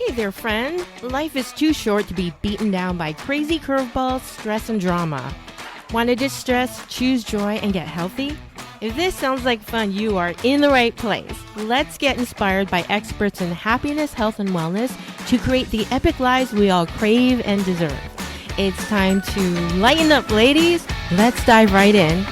Hey there, friend. Life is too short to be beaten down by crazy curveballs, stress, and drama. Want to distress, choose joy, and get healthy? If this sounds like fun, you are in the right place. Let's get inspired by experts in happiness, health, and wellness to create the epic lives we all crave and deserve. It's time to lighten up, ladies. Let's dive right in.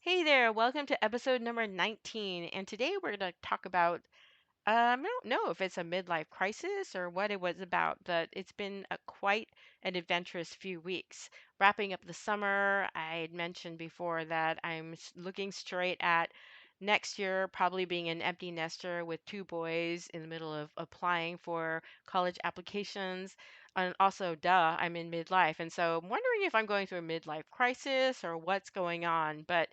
Hey there, welcome to episode number 19. And today we're going to talk about I don't know if it's a midlife crisis or what it was about, but it's been quite an adventurous few weeks. Wrapping up the summer, I had mentioned before that looking straight at next year probably being an empty nester with two boys in the middle of applying for college applications. And also, duh, I'm in midlife. And so I'm wondering if I'm going through a midlife crisis or what's going on. But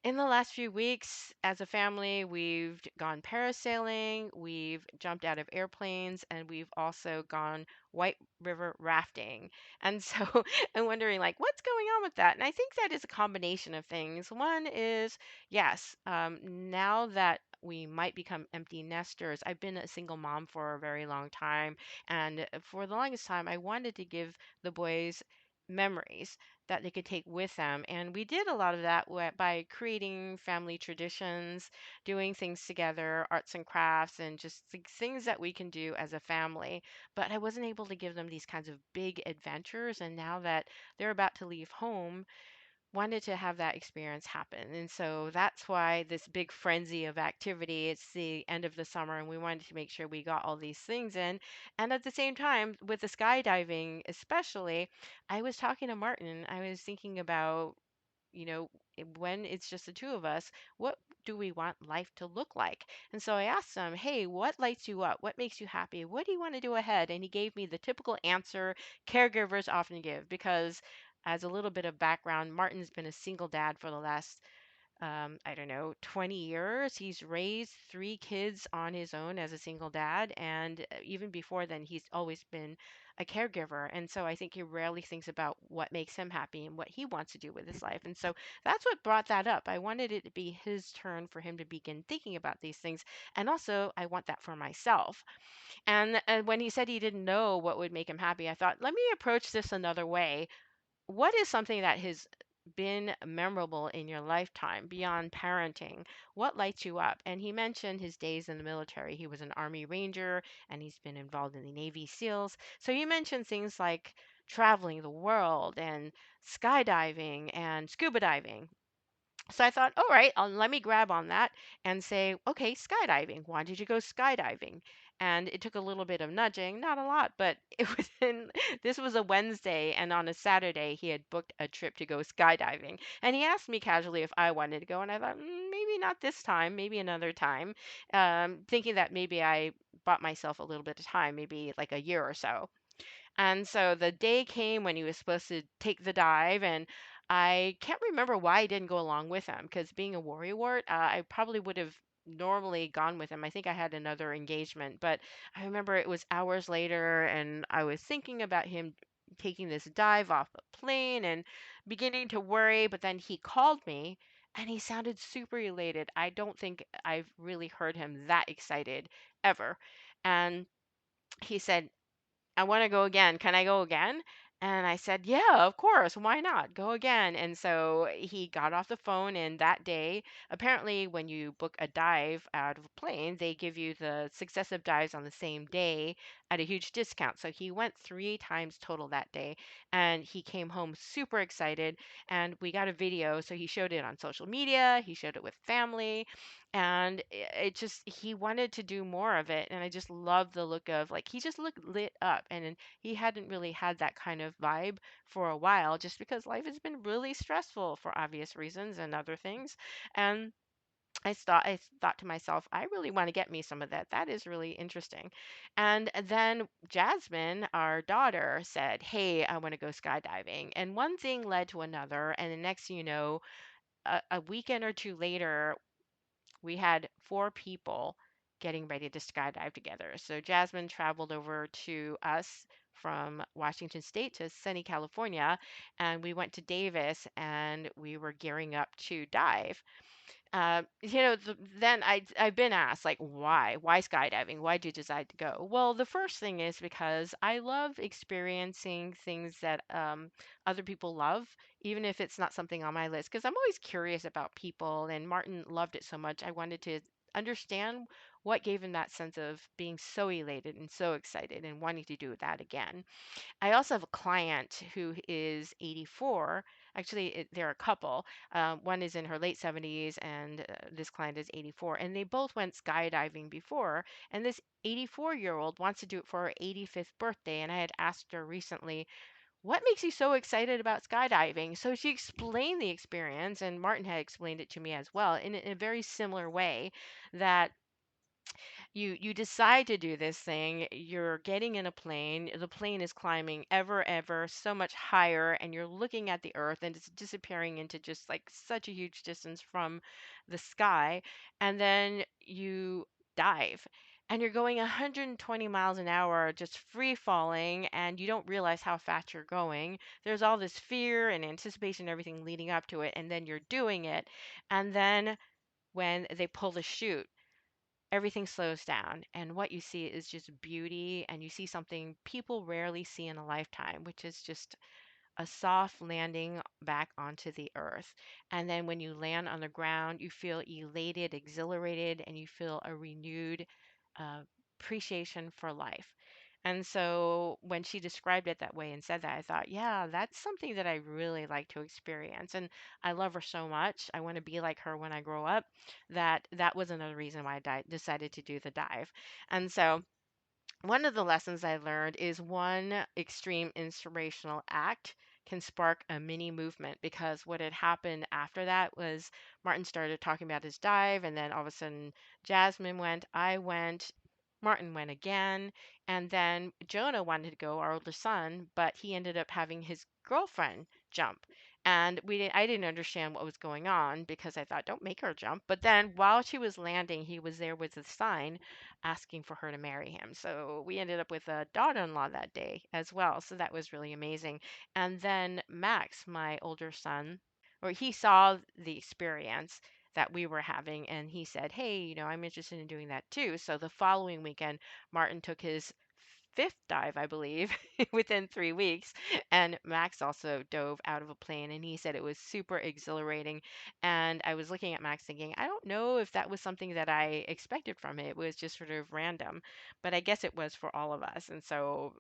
in the last few weeks, as a family, we've gone parasailing, we've jumped out of airplanes, and we've also gone white river rafting. And so I'm wondering, like, what's going on with that? And I think that is a combination of things. One is, yes, now that we might become empty nesters. I've been a single mom for a very long time, and for the longest time, I wanted to give the boys memories that they could take with them. And we did a lot of that by creating family traditions, doing things together, arts and crafts, and just things that we can do as a family. But I wasn't able to give them these kinds of big adventures. And now that they're about to leave home, wanted to have that experience happen. And so that's why this big frenzy of activity, it's the end of the summer, and we wanted to make sure we got all these things in. And at the same time, with the skydiving, especially, I was talking to Martin. I was thinking about, when it's just the two of us, what do we want life to look like? And so I asked him, hey, what lights you up? What makes you happy? What do you want to do ahead? And he gave me the typical answer caregivers often give because, as a little bit of background, Martin's been a single dad for the last I don't know, 20 years. He's raised three kids on his own as a single dad. And even before then, he's always been a caregiver. And so I think he rarely thinks about what makes him happy and what he wants to do with his life. And so that's what brought that up. I wanted it to be his turn for him to begin thinking about these things. And also, I want that for myself. And when he said he didn't know what would make him happy, I thought, let me approach this another way. What is something that has been memorable in your lifetime beyond parenting? What lights you up? And he mentioned his days in the military. He was an Army Ranger and he's been involved in the Navy SEALs. So he mentioned things like traveling the world and skydiving and scuba diving. So I thought, all right, let me grab on that and say, okay, skydiving. Why did you go skydiving? And it took a little bit of nudging, not a lot, but this was a Wednesday, and on a Saturday, he had booked a trip to go skydiving. And he asked me casually if I wanted to go, and I thought, maybe not this time, maybe another time, thinking that maybe I bought myself a little bit of time, maybe like a year or so. And so the day came when he was supposed to take the dive, and I can't remember why I didn't go along with him because being a worrywart, I probably would have normally gone with him. I think I had another engagement, but I remember it was hours later, and I was thinking about him taking this dive off a plane and beginning to worry. But then he called me. And he sounded super elated. I don't think I've really heard him that excited ever. And he said, I want to go again. Can I go again? And I said, yeah, of course. Why not? Go again. And so he got off the phone. And that day, apparently, when you book a dive out of a plane, they give you the successive dives on the same day at a huge discount. So he went three times total that day. And he came home super excited. And we got a video. So he showed it on social media, he showed it with family. And it just, he wanted to do more of it. And I just love the look of, like, he just looked lit up. And he hadn't really had that kind of vibe for a while just because life has been really stressful for obvious reasons and other things. And I thought to myself, I really want to get me some of that. That is really interesting. And then Jasmine, our daughter, said, hey, I want to go skydiving. And one thing led to another. And the next thing you know, a weekend or two later, we had four people getting ready to skydive together. So Jasmine traveled over to us from Washington State to sunny California, and we went to Davis and we were gearing up to dive. Then I've been asked like why skydiving? Why did you decide to go? Well, the first thing is because I love experiencing things that other people love, even if it's not something on my list. Because I'm always curious about people, and Martin loved it so much. I wanted to understand what gave him that sense of being so elated and so excited and wanting to do that again. I also have a client who is 84. Actually, they're a couple. One is in her late 70s, and this client is 84. And they both went skydiving before. And this 84-year-old wants to do it for her 85th birthday. And I had asked her recently, what makes you so excited about skydiving? So she explained the experience, and Martin had explained it to me as well in a very similar way that you decide to do this thing, you're getting in a plane, the plane is climbing ever so much higher, and you're looking at the earth and it's disappearing into just like such a huge distance from the sky, and then you dive and you're going 120 miles an hour just free falling, and you don't realize how fast you're going. There's all this fear and anticipation, everything leading up to it, and then you're doing it, and then when they pull the chute, everything slows down, and what you see is just beauty, and you see something people rarely see in a lifetime, which is just a soft landing back onto the earth. And then when you land on the ground, you feel elated, exhilarated, and you feel a renewed uh, appreciation for life. And so when she described it that way and said that, I thought, yeah, that's something that I really like to experience. And I love her so much. I want to be like her when I grow up. That was another reason why decided to do the dive. And so one of the lessons I learned is one extreme inspirational act can spark a mini movement, because what had happened after that was Martin started talking about his dive, and then all of a sudden Jasmine went, I went, Martin went again, and then Jonah wanted to go, our older son, but he ended up having his girlfriend jump. And I didn't understand what was going on because I thought, don't make her jump. But then while she was landing, he was there with a sign asking for her to marry him. So we ended up with a daughter-in-law that day as well. So that was really amazing. And then Max, my older son, or he saw the experience that we were having, and he said, "Hey, I'm interested in doing that too." So the following weekend, Martin took his fifth dive, I believe, within 3 weeks. And Max also dove out of a plane, and he said it was super exhilarating. And I was looking at Max thinking, I don't know if that was something that I expected from it. It was just sort of random, but I guess it was for all of us. And so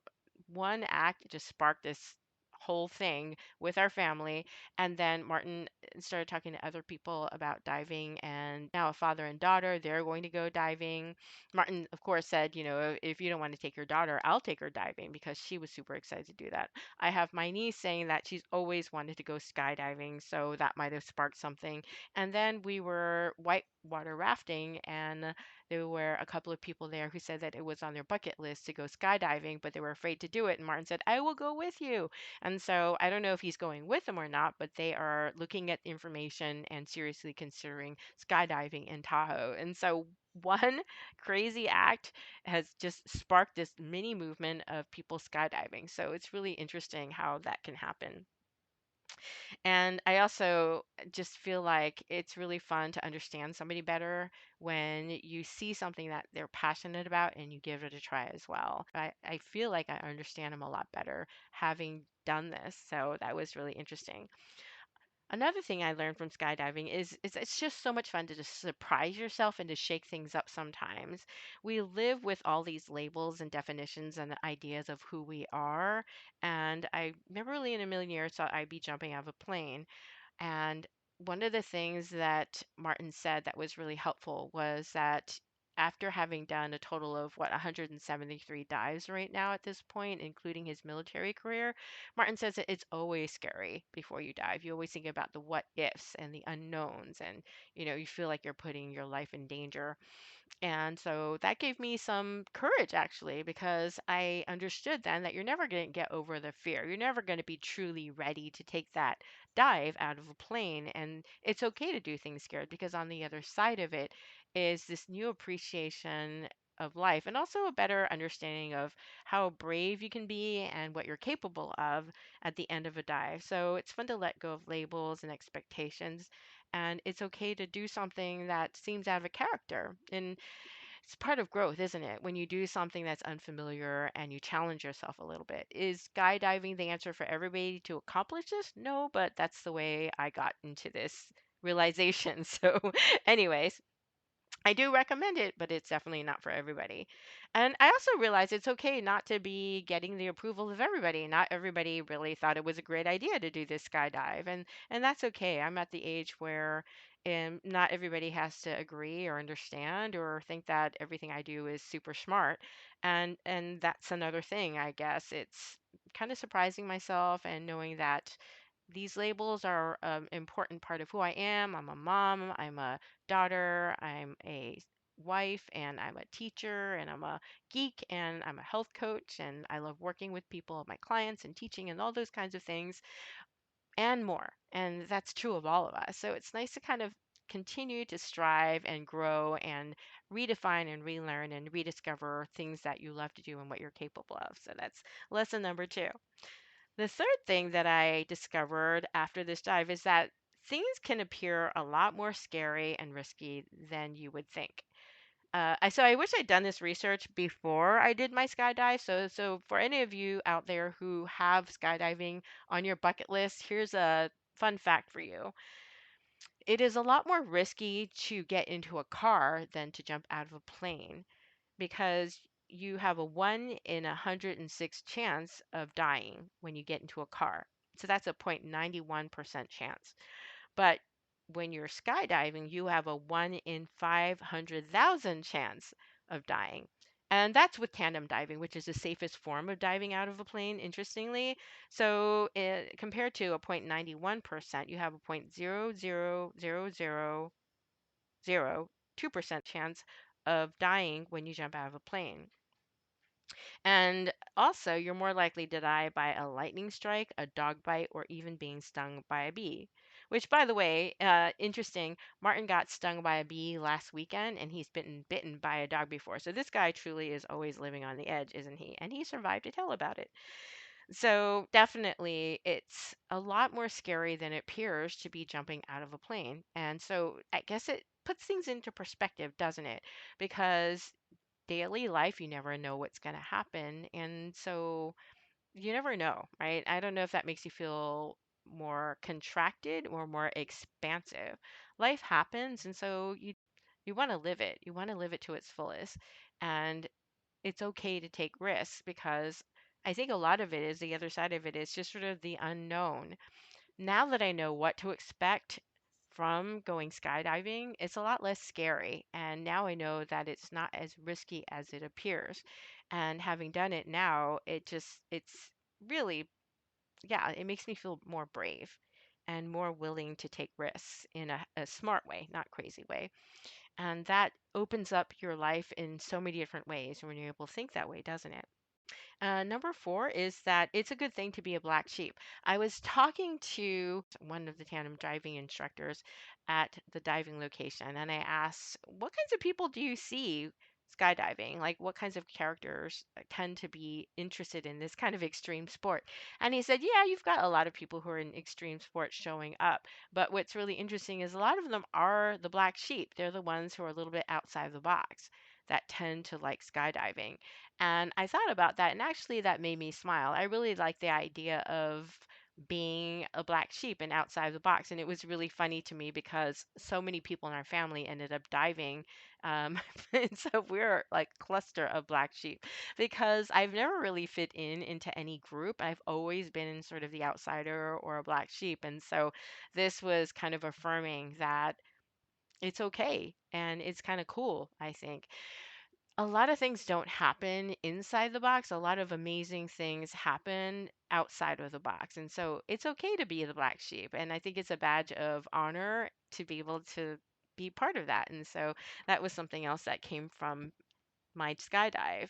one act just sparked this whole thing with our family. And then Martin started talking to other people about diving, and now a father and daughter, they're going to go diving. Martin, of course, said, if you don't want to take your daughter, I'll take her diving, because she was super excited to do that. I have my niece saying that she's always wanted to go skydiving, so that might have sparked something. And then we were whitewater rafting, and there were a couple of people there who said that it was on their bucket list to go skydiving, but they were afraid to do it. And Martin said, I will go with you. And so I don't know if he's going with them or not, but they are looking at information and seriously considering skydiving in Tahoe. And so one crazy act has just sparked this mini movement of people skydiving. So it's really interesting how that can happen. And I also just feel like it's really fun to understand somebody better when you see something that they're passionate about and you give it a try as well. I feel like I understand them a lot better having done this. So that was really interesting. Another thing I learned from skydiving is it's just so much fun to just surprise yourself and to shake things up sometimes. We live with all these labels and definitions and ideas of who we are. And I never really in a million years thought I'd be jumping out of a plane. And one of the things that Martin said that was really helpful was that after having done a total of 173 dives right now at this point, including his military career, Martin says that it's always scary before you dive. You always think about the what ifs and the unknowns, and you feel like you're putting your life in danger. And so that gave me some courage actually, because I understood then that you're never going to get over the fear. You're never going to be truly ready to take that dive out of a plane. And it's okay to do things scared because on the other side of it is this new appreciation of life and also a better understanding of how brave you can be and what you're capable of at the end of a dive. So it's fun to let go of labels and expectations. And it's okay to do something that seems out of character. And it's part of growth, isn't it? When you do something that's unfamiliar and you challenge yourself a little bit. Is skydiving the answer for everybody to accomplish this? No, but that's the way I got into this realization. So, anyways, I do recommend it, but it's definitely not for everybody. And I also realize it's okay not to be getting the approval of everybody. Not everybody really thought it was a great idea to do this skydive, and that's okay. I'm at the age where not everybody has to agree or understand or think that everything I do is super smart. And that's another thing, I guess. It's kind of surprising myself and knowing that these labels are an important part of who I am. I'm a mom, I'm a daughter, I'm a wife, and I'm a teacher, and I'm a geek, and I'm a health coach, and I love working with people, my clients, and teaching, and all those kinds of things, and more. And that's true of all of us. So it's nice to kind of continue to strive and grow and redefine and relearn and rediscover things that you love to do and what you're capable of. So that's lesson number two. The third thing that I discovered after this dive is that things can appear a lot more scary and risky than you would think. So I wish I'd done this research before I did my skydive. So for any of you out there who have skydiving on your bucket list, here's a fun fact for you. It is a lot more risky to get into a car than to jump out of a plane because you have a 1 in 106 chance of dying when you get into a car. So that's a 0.91% chance. But when you're skydiving, you have a 1 in 500,000 chance of dying. And that's with tandem diving, which is the safest form of diving out of a plane, interestingly. So compared to a 0.91%, you have a 0.0000002% chance of dying when you jump out of a plane. And also, you're more likely to die by a lightning strike, a dog bite, or even being stung by a bee. Which, by the way, interesting. Martin got stung by a bee last weekend, and he's been bitten by a dog before. So this guy truly is always living on the edge, isn't he? And he survived to tell about it. So definitely, it's a lot more scary than it appears to be jumping out of a plane. And so I guess it puts things into perspective, doesn't it? Because daily life, you never know what's going to happen. And so you never know, right? I don't know if that makes you feel more contracted or more expansive. Life happens, and so you want to live it. You want to live it to its fullest. And it's okay to take risks because I think a lot of it is the other side of it is just sort of the unknown. Now that I know what to expect from going skydiving, it's a lot less scary. And now I know that it's not as risky as it appears. And having done it now, it's really, yeah, it makes me feel more brave and more willing to take risks in a smart way, not crazy way. And that opens up your life in so many different ways when you're able to think that way, doesn't it? Number four is that it's a good thing to be a black sheep. I was talking to one of the tandem driving instructors at the diving location, and I asked, what kinds of people do you see skydiving? Like, what kinds of characters tend to be interested in this kind of extreme sport? And he said, yeah, you've got a lot of people who are in extreme sports showing up. But what's really interesting is a lot of them are the black sheep. They're the ones who are a little bit outside the box that tend to like skydiving. And I thought about that, and actually, that made me smile. I really like the idea of being a black sheep and outside the box. And it was really funny to me because so many people in our family ended up diving. Um, and so we're like cluster of black sheep because I've never really fit in into any group. I've always been sort of the outsider or a black sheep. And so this was kind of affirming that it's okay and it's kind of cool, I think. A lot of things don't happen inside the box. A lot of amazing things happen outside of the box. And so it's okay to be the black sheep. And I think it's a badge of honor to be able to be part of that. And so that was something else that came from my skydive.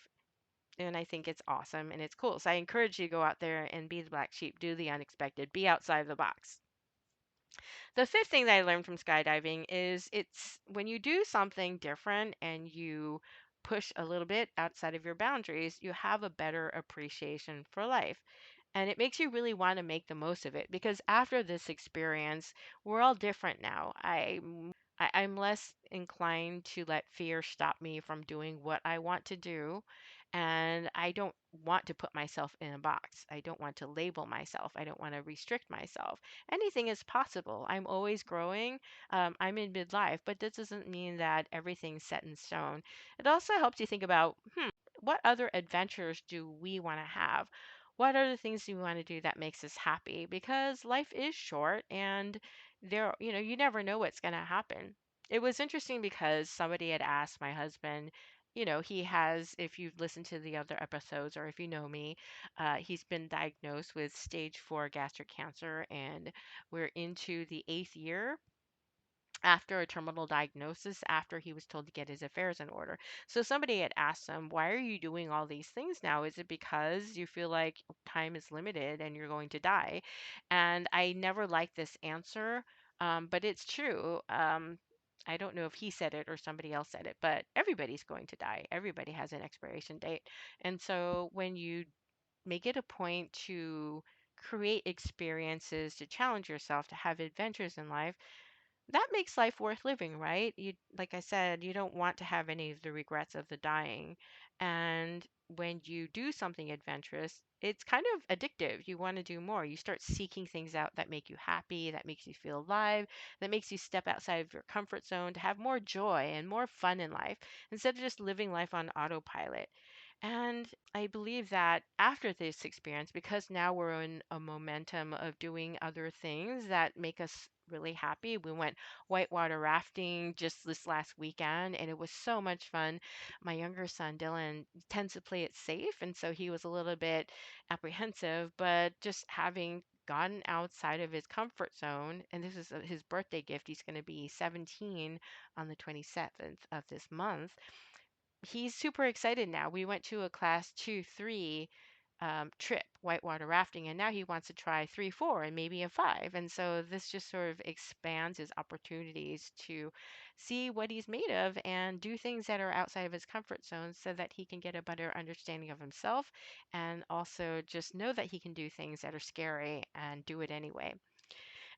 And I think it's awesome and it's cool. So I encourage you to go out there and be the black sheep, do the unexpected, be outside of the box. The fifth thing that I learned from skydiving is it's when you do something different and you push a little bit outside of your boundaries, you have a better appreciation for life. And it makes you really want to make the most of it because after this experience, we're all different now. I'm less inclined to let fear stop me from doing what I want to do. And I don't want to put myself in a box. I don't want to label myself. I don't want to restrict myself. Anything is possible. I'm always growing. I'm in midlife, but this doesn't mean that everything's set in stone. It also helps you think about, what other adventures do we want to have? What are the things you want to do that makes us happy? Because life is short and you never know what's going to happen. It was interesting because somebody had asked my husband, he has, if you've listened to the other episodes or if you know me, he's been diagnosed with stage 4 gastric cancer, and we're into the 8th year after a terminal diagnosis after he was told to get his affairs in order. So somebody had asked him, "Why are you doing all these things now? Is it because you feel like time is limited and you're going to die?" And I never liked this answer, but it's true. I don't know if he said it or somebody else said it, but everybody's going to die. Everybody has an expiration date. And so when you make it a point to create experiences, to challenge yourself, to have adventures in life, that makes life worth living, right? You, like I said, you don't want to have any of the regrets of the dying. And when you do something adventurous, it's kind of addictive. You want to do more. You start seeking things out that make you happy, that makes you feel alive, that makes you step outside of your comfort zone to have more joy and more fun in life instead of just living life on autopilot. And I believe that after this experience, because now we're in a momentum of doing other things that make us really happy. We went whitewater rafting just this last weekend, and it was so much fun. My younger son, Dylan, tends to play it safe, and so he was a little bit apprehensive, but just having gotten outside of his comfort zone, and this is his birthday gift. He's going to be 17 on the 27th of this month. He's super excited now. We went to a class 2, 3 trip, whitewater rafting, and now he wants to try 3, 4, and maybe a 5. And so this just sort of expands his opportunities to see what he's made of and do things that are outside of his comfort zone so that he can get a better understanding of himself and also just know that he can do things that are scary and do it anyway.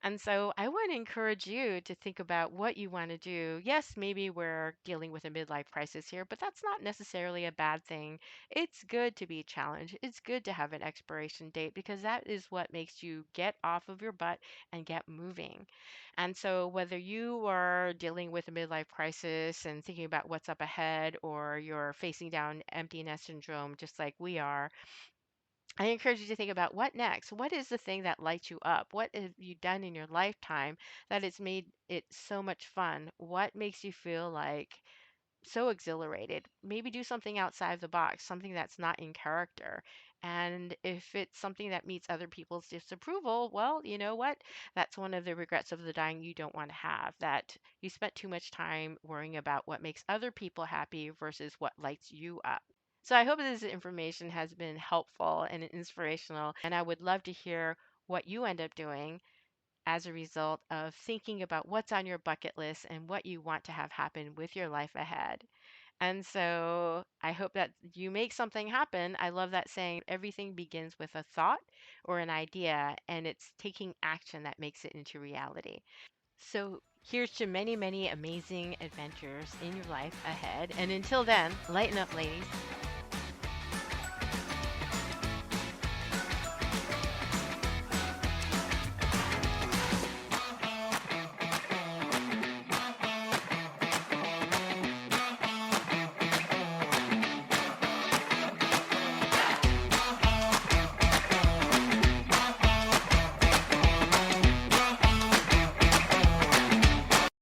And so I want to encourage you to think about what you want to do. Yes, maybe we're dealing with a midlife crisis here, but that's not necessarily a bad thing. It's good to be challenged. It's good to have an expiration date because that is what makes you get off of your butt and get moving. And so, whether you are dealing with a midlife crisis and thinking about what's up ahead, or you're facing down empty nest syndrome just like we are, I encourage you to think about what next? What is the thing that lights you up? What have you done in your lifetime that it's made it so much fun? What makes you feel like so exhilarated? Maybe do something outside the box, something that's not in character. And if it's something that meets other people's disapproval, well, you know what? That's one of the regrets of the dying you don't want to have, that you spent too much time worrying about what makes other people happy versus what lights you up. So I hope this information has been helpful and inspirational, and I would love to hear what you end up doing as a result of thinking about what's on your bucket list and what you want to have happen with your life ahead. And so I hope that you make something happen. I love that saying, everything begins with a thought or an idea, and it's taking action that makes it into reality. So here's to many, many amazing adventures in your life ahead. And until then, lighten up, ladies.